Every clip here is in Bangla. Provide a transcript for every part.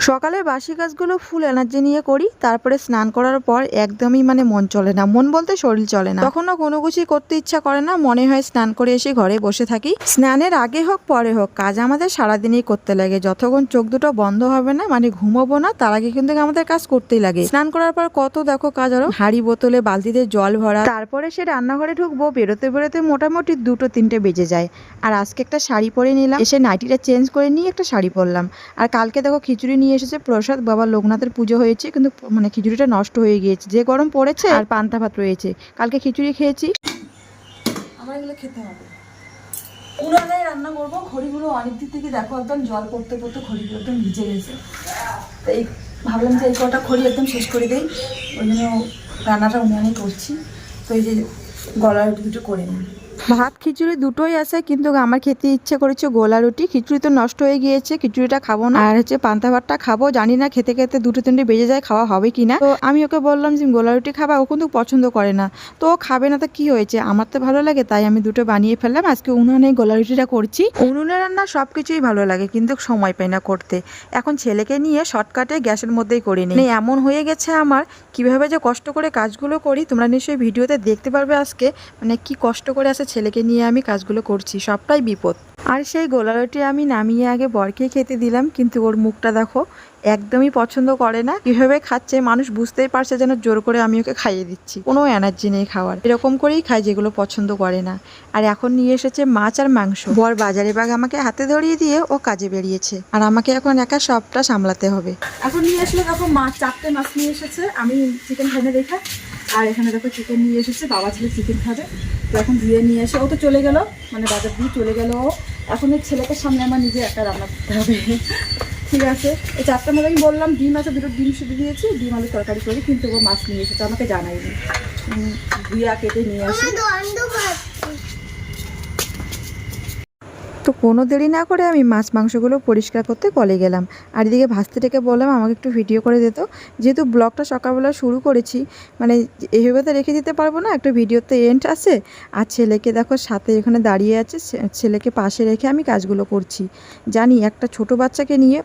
সকালে বাসি কাজগুলো ফুল এনার্জি নিয়ে করি, তারপরে স্নান করার পর একদমই মন চলে না, মন বলতে শরীর চলে না। তখনও কোনো কিছুই করতে ইচ্ছা করে না, মনে হয় স্নান করে এসে ঘরে বসে থাকি। স্নানের আগে হোক পরে হোক কাজ আমাদের সারাদিনই করতে লাগে। যতক্ষণ চোখ দুটো বন্ধ হবে না, ঘুমাবো না, তার আগে কিন্তু আমাদের কাজ করতেই লাগে। স্নান করার পর কত দেখো কাজ, আরো হাঁড়ি বোতলে বালতিতে জল ভরা, তারপরে সে রান্নাঘরে ঢুকবো, বেরোতে বেরোতে মোটামুটি 2-3টে বেজে যায়। আর আজকে একটা শাড়ি পরে নিলাম, এসে নাইটিটা চেঞ্জ করে নিয়ে একটা শাড়ি পরলাম। আর কালকে দেখো খিচুড়ি নিয়ে এসেছে প্রসাদ, বাবা লোকনাথের পুজো হয়েছে, কিন্তু খিচুড়িটা নষ্ট হয়ে গিয়েছে, যে গরম পড়েছে। আর পান্তা ভাত রয়েছে, কালকে খিচুড়ি খেয়েছি, আমার এগুলো খেতে হবে। উনানে রান্না করবো। খড়িগুলো অনেকদিন থেকে দেখো একদম জল পড়তে পড়তে খড়িগুলো একদম ভিজে গেছে, তাই ভাবলাম যে এই কটা খড়ি একদম শেষ করে দেই, ওই জন্য রান্নাটা উনানে করছি। তো এই যে গলা রুটি দুটো করে নিই। ভাত খিচুড়ি দুটোই আছে, কিন্তু আমার খেতে ইচ্ছে করেছে গোলা রুটি। খিচুড়ি তো নষ্ট হয়ে গিয়েছে, খিচুড়িটা খাবো না, আর পান্তা ভাতটা খাবো। জানি না খেতে খেতে 2-3টে বেজে যায়, খাওয়া হবে কিনা। তো আমি ওকে বললাম যে গোলা রুটি খাবা, ও কিন্তু পছন্দ করে না। তো ও খাবে না, তো কি হয়েছে, আমার তো ভালো লাগে, তাই আমি দুটো বানিয়ে ফেললাম। আজকে উনুনে গোলা রুটিটা করছি। উনুনে রান্না সবকিছুই ভালো লাগে, কিন্তু সময় পাই না করতে। এখন ছেলেকে নিয়ে শর্টকাটে গ্যাসের মধ্যেই করে নিই। এমন হয়ে গেছে আমার, কিভাবে যে কষ্ট করে কাজগুলো করি তোমরা নিশ্চয়ই ভিডিওতে দেখতে পারবে আজকে। কি কষ্ট করে আছে ছেলেকে নিয়ে আমি কাজগুলো করছি, সবটাই বিপদ। আর সেই গোলা রুটি আমি নামিয়ে আগে বরকে খেতে দিলাম, কিন্তু ওর মুখটা দেখো, একদমই পছন্দ করে না। কিভাবে খাচ্ছে মানুষ বুঝতেই পারছে, যেন জোর করে আমি ওকে খাইয়ে দিচ্ছি, কোনো এনার্জি নেই খাওয়ার। এরকম করেই খায় যেগুলো পছন্দ করে না। আর এখন নিয়ে এসেছে মাছ আর মাংস। বর বাজারে বাগ আমাকে হাতে ধরিয়ে দিয়ে ও কাজে বেরিয়েছে, আর আমাকে এখন একা সবটা সামলাতে হবে। এখন নিয়ে আসলে দেখো মাছ, 4টে মাছ নিয়ে এসেছে। আমি চিকেন খাই না দেখা, আর এখানে দেখো চিকেন নিয়ে এসেছে, বাবা ছেলে চিকেন খাবে। তো এখন ধুয়ে নিয়ে এসে ও তো চলে গেল, বাজার দিয়ে চলে গেল ও। এখন এই ছেলেকে সামনে আমার নিজে একা রান্না করতে হবে। ঠিক আছে, এই 4টা মাছ আমি বললাম ডিম আছে, 2টো ডিম শুধু দিয়েছি, ডিম আলু তরকারি করি, কিন্তু ও মাছ নিয়ে এসেছে, আমাকে জানাইনি। ধুয়ে কেটে নিয়ে আসি। তো কোনো দেরি না করে আমি মাছ মাংসগুলো পরিষ্কার করতে কলে গেলাম। আর এদিকে ভাস্তিটাকে বললাম আমাকে একটু ভিডিও করে দিত, যেহেতু ব্লগটা সকালবেলা শুরু করেছি, এইভাবে তো রেখে দিতে পারবো না, একটা ভিডিওতে এন্ড আছে। আর ছেলেকে দেখো সাথে এখানে দাঁড়িয়ে আছে, ছেলেকে পাশে রেখে আমি কাজগুলো করছি। জানি একটা ছোট বাচ্চাকে নিয়ে,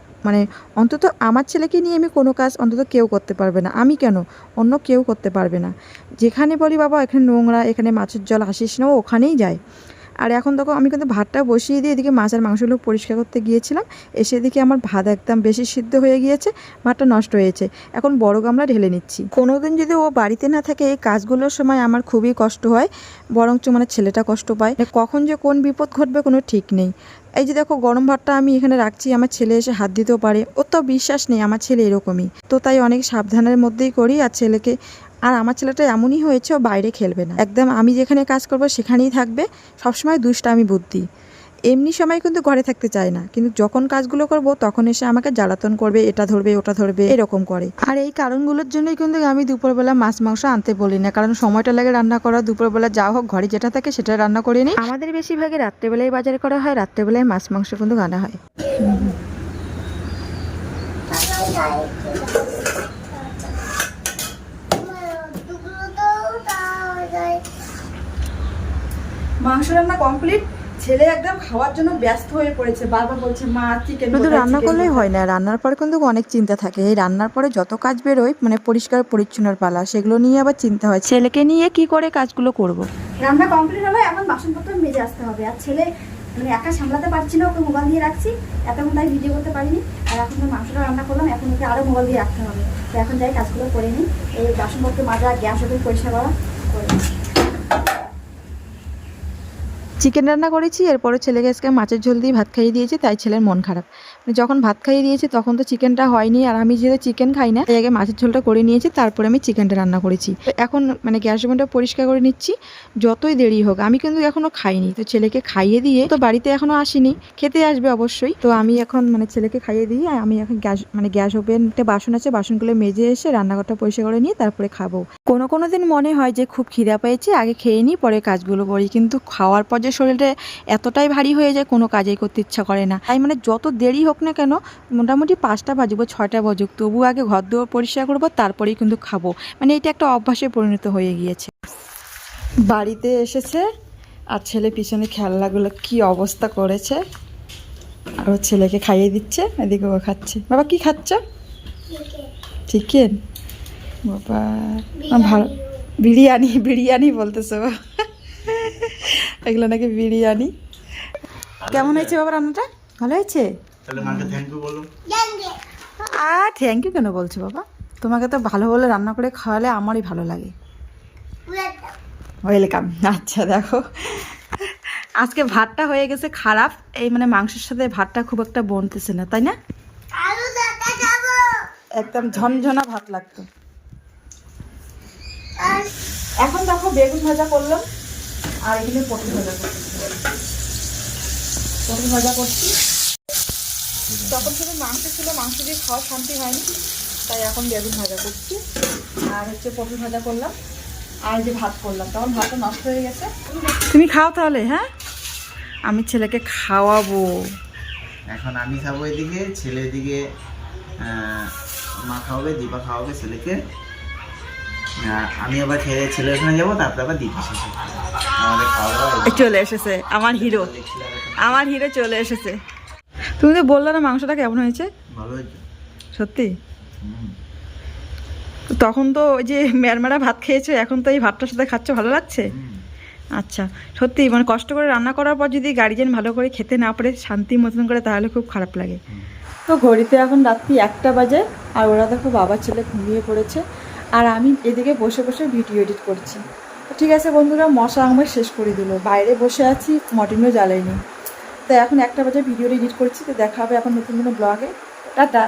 অন্তত আমার ছেলেকে নিয়ে আমি কোনো কাজ অন্তত কেউ করতে পারবে না, আমি কেন, অন্য কেউ করতে পারবে না। যেখানে বলি বাবা এখানে নোংরা, এখানে মাছের জল আসিস না, ও ওখানেই যায়। আর এখন দেখো আমি কিন্তু ভাতটা বসিয়ে দিয়ে এদিকে মাছ আর মাংসগুলো পরিষ্কার করতে গিয়েছিলাম, এসে এদিকে আমার ভাত একদম বেশি সিদ্ধ হয়ে গিয়েছে, ভাতটা নষ্ট হয়েছে। এখন বড় গামলা ঢেলে নিচ্ছি। কোনোদিন যদি ও বাড়িতে না থাকে এই কাজগুলোর সময় আমার খুবই কষ্ট হয়, বরঞ্চ ছেলেটা কষ্ট পায়। কখন যে কোন বিপদ ঘটবে কোনো ঠিক নেই। এই যে দেখো গরম ভাতটা আমি এখানে রাখছি, আমার ছেলে এসে হাত দিতেও পারে, ওর তো বিশ্বাস নেই আমার ছেলে এরকমই, তো তাই অনেক সাবধানের মধ্যেই করি। আর ছেলেকে, আর আমার ছেলেটা এমনই হয়েছে, ও বাইরে খেলবে না, একদম আমি যেখানে কাজ করব সেখানেই থাকবে, সবসময় দুষ্টামি বুদ্ধি। এমনি সময় কিন্তু ঘরে থাকতে চায় না, কিন্তু যখন কাজগুলো করব তখন এসে আমাকে জ্বালাতন করবে, এটা ধরবে ওটা ধরবে, এরকম করে। আর এই কারণগুলোর জন্যই কিন্তু আমি দুপুরবেলা মাছ মাংস আনতে বলি না, কারণ সময়টা লাগে রান্না করা। দুপুরবেলা যা হোক ঘরে যেটা থাকে সেটা রান্না করে নিই। আমাদের বেশিরভাগে রাত্রেবেলায় বাজার করা হয়, রাত্রেবেলায় মাছ মাংস কিন্তু আনা হয়। মাংস রান্না কমপ্লিট, ছেলে একদম খাওয়ার জন্য ব্যস্ত হয়ে পড়েছে, বারবার বলছে মা চিকেন। শুধু রান্না করলেই হয় না, রান্নার পরে কিন্তু অনেক চিন্তা থাকে। এই রান্নার পরে যত কাজ বেরোয়, পরিষ্কার পরিচ্ছন্নর পালা, সেগুলো নিয়ে আবার চিন্তা হয়, ছেলেকে নিয়ে কি করে কাজগুলো করব। রান্না কমপ্লিট হলো, এখন বাসনপত্র মেজে আসতে হবে। আর ছেলে একা সামলাতে পারছি না, ওকে মোবাইল দিয়ে রাখছি, এতক্ষণ তাই ভিডিও করতে পারিনি। আর এখন মাংসটা রান্না করলাম, এখন ওকে আরও মোবাইল দিয়ে রাখতে হবে। তো এখন যাই কাজগুলো করে নিই, এই বাসনপত্র মাজা, গ্যাস ওকে পরিষ্কার করা করে নিই। চিকেন রান্না করেছি, এরপরে ছেলেকে আজকে মাছের ঝোল দিয়ে ভাত খাইয়ে দিয়েছি, তাই ছেলের মন খারাপ। যখন ভাত খাইয়ে দিয়েছি তখন তো চিকেনটা হয়নি, আর আমি যেহেতু চিকেন খাই না, তাই আগে মাছের ঝোলটা করে নিয়েছি, তারপরে আমি চিকেনটা রান্না করেছি। তো এখন গ্যাস ওভেনটা পরিষ্কার করে নিচ্ছি, যতই দেরি হোক। আমি কিন্তু এখনও খাইনি, তো ছেলেকে খাইয়ে দিয়ে, তো বাড়িতে এখনও আসিনি, খেতে আসবে অবশ্যই। তো আমি এখন ছেলেকে খাইয়ে দিয়ে আমি এখন গ্যাস ওভেনটা বাসন আছে, বাসনগুলো মেজে এসে রান্নাঘরটা পরিষ্কার করে নিয়ে তারপরে খাবো। কোনো দিন মনে হয় যে খুব খিদা পেয়েছে, আগে খেয়ে নিই পরে কাজগুলো করি, কিন্তু খাওয়ার পর যে শরীরটা এতটাই ভারী হয়ে যায়, কোনো কাজেই করতে ইচ্ছা করে না। তাই যত দেরি হোক না কেন, মোটামুটি 5টা বাজুক 6টা বাজুক, তবু আগে ঘর দুয়ার পরিষ্কার করবো, তারপরেই কিন্তু খাবো। এটা একটা অভ্যাসে পরিণত হয়ে গিয়েছে। বাড়িতে এসেছে আর ছেলে পিছনে খেলনাগুলো কি অবস্থা করেছে, আর ওর ছেলেকে খাইয়ে দিচ্ছে, এদিকে ও খাচ্ছে। বাবা কি খাচ্ছ? চিকেন। বাবা ভালো, বিরিয়ানি বিরিয়ানি বলতেছে বাবা। এগুলো নাকি বিরিয়ানি। কেমন হয়েছে বাবা রান্নাটা? ভালো হয়েছে? আর থ্যাংক ইউ কেন বলছো বাবা? তোমাকে তো ভালো বলে রান্না করে খাওয়ালে আমারই ভালো লাগে। ওয়েলকাম। আচ্ছা দেখো, আজকে ভাতটা হয়ে গেছে খারাপ, এই মানে মাংসের সাথে ভাতটা খুব একটা বনতেছে না, তাই না? একদম ঝনঝনা ভাত লাগতো। এখন দেখো বেগুন ভাজা করলাম, আর এখানে পটল ভাজা করছি। পটল ভাজা করছি, তখন শুধু মাংস ছিল, মাংস দিয়ে খাওয়া শান্তি হয়নি, তাই এখন বেগুন ভাজা করছি। আর হচ্ছে পটল ভাজা করলাম, আর যে ভাত করলাম, তখন ভাতটা নষ্ট হয়ে গেছে। তুমি খাও তাহলে। হ্যাঁ, আমি ছেলেকে খাওয়াবো। এখন আমি খাবো এদিকে, ছেলে এদিকে মা খাওয়াবে, দীপা খাওয়াবে ছেলেকে। আমি আবার খেয়ে ছেলের ওখানে যাবো, তারপরে আবার দীপা শেষে আমাদের খাওয়া দাওয়া। চলে এসেছে আমার হিরো, আমার হিরো চলে এসেছে। তুমি তো বললে না মাংসটা কেমন হয়েছে? ভালো হয়েছে সত্যি? তো তখন তো ওই যে মেরমেরা ভাত খেয়েছো, এখন তো এই ভাতটার সাথে খাচ্ছ, ভালো লাগছে? আচ্ছা, সত্যি মানে কষ্ট করে রান্না করার পর যদি গার্জিয়ান ভালো করে খেতে না পারে শান্তি মতন করে, তাহলে খুব খারাপ লাগে। তো ঘড়িতে এখন রাত্রি 1টা বাজে, আর ওরা দেখো বাবা ছেলে ঘুমিয়ে পড়েছে, আর আমি এদিকে বসে বসে ভিডিও এডিট করছি। তো ঠিক আছে বন্ধুরা, মশা আমায় শেষ করে দিল, বাইরে বসে আছি, মর্টিনও জ্বালাইনি। তো এখন 1টা বাজে ভিডিও এডিট করছি। তো দেখা হবে এখন নতুন কোনো ব্লগে। টাটা।